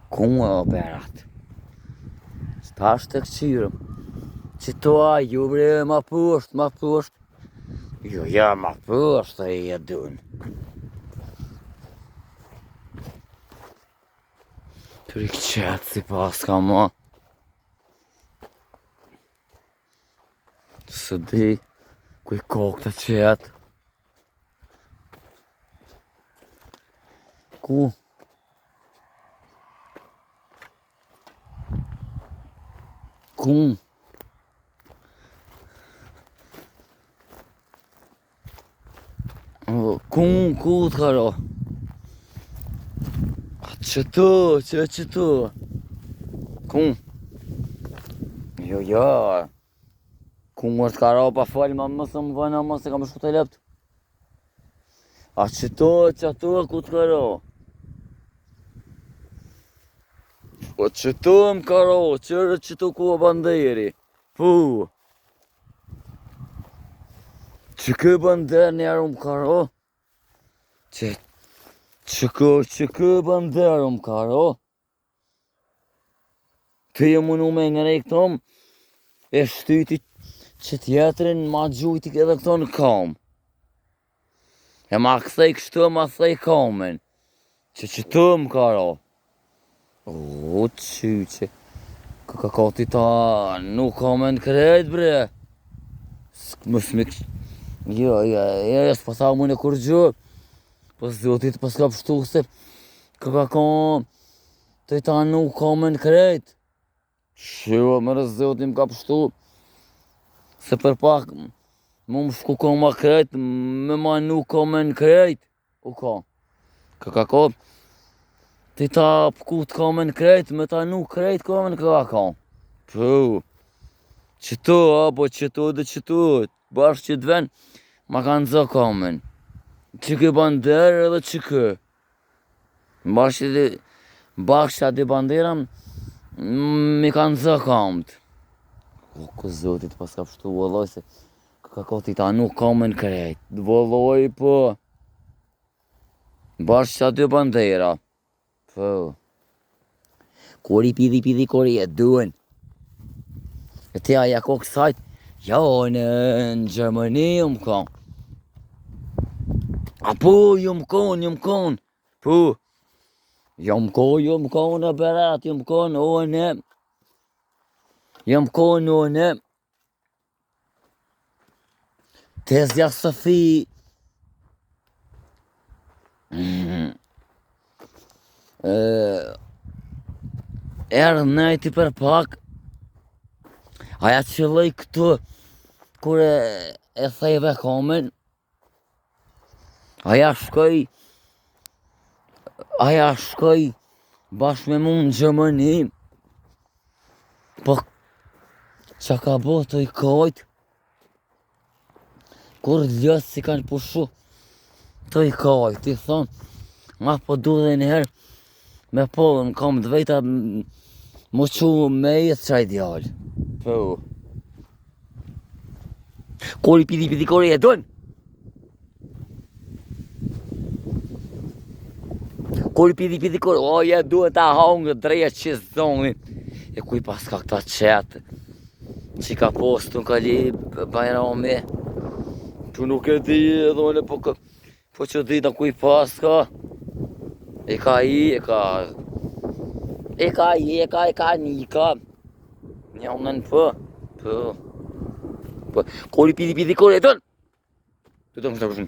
Ku o berat? Sta është të këqyrëm. Që to a ju bre ma poshtë. Jo, ja ma poshtë e jedun. Tërik qëtë si pas ka ma. Së di, kuj kokë të qëtë. Ku? Ku? Ku të karo? Qëtu? Ku? Jo, ja. Ku më të karo pa falë, ma mësë më vëna, mësë kam shku të leptë. A qëtu, ku të karo? O qëtu më karo, qëtu ku o banderi. Pu. Që kë bander njerë më karo? Që kë bander më karo? Të jë mënu me ngërej këtom, e shtyti që tjetërin ma gjujti edhe këto në kam. E ma këthej kështu, ma thej kamen. Që të më karo. O, qyqe. Ka ti ta nuk kamen krejt bre. Mësë me kështë. Jo, s'pa tha më në kur gjë. Pas zotit pas ka pështu se ka të ta nuk kamen krejt. Shio, mërë zotim ka pështu. Se për pak mu më shku ka ma krejt, me ma nuk kamen krejt. U ka. Ka të ta pëkut kamen krejt, me ta nuk krejt kamen ka. Pu. Qëtu, apo qëtu dhe qëtu. Bashkë që të ven, ma kanë zë kamen. Që kë bander edhe që kë. Bashkë që ati bandera, mi kanë zë kamet. O, ku zotit pas ka pështu, vëlloj se ka ti ta nuk kamen krejt. Vëlloj, po. Bashkë që ati bandera. Po. Kori pidi kori e duen. E te aja ko kësajt, ja në Gjermani më ka. A po, ju më kon. Po. Ju më kon e berat, ju më kon o në. Ju më kon o në. Tezja Sofi. Erë nejti për pak. Aja qëllëj këtu, kur e thejve kamen, aja shkoj bashkë me mu në Gjermani, po që ka bo të i kajt, kur ljës si kanë pushu të i kajt, i thonë, ma po du dhe njëherë, me po në kam dvejta mu qu me jetë qaj djallë. Po. Kori pidi kori e dojnë. Kori pidi kori, o ja duhet ta hangë dreja që zonin. E kuj pas ka këta qetë. Që ka postu në kali bajrami. Tu nuk e di edhe po që di në kuj pas ka. E ka Nika. Njëmën po. Kori pidi kori e dojnë. Të të më shtë përshën.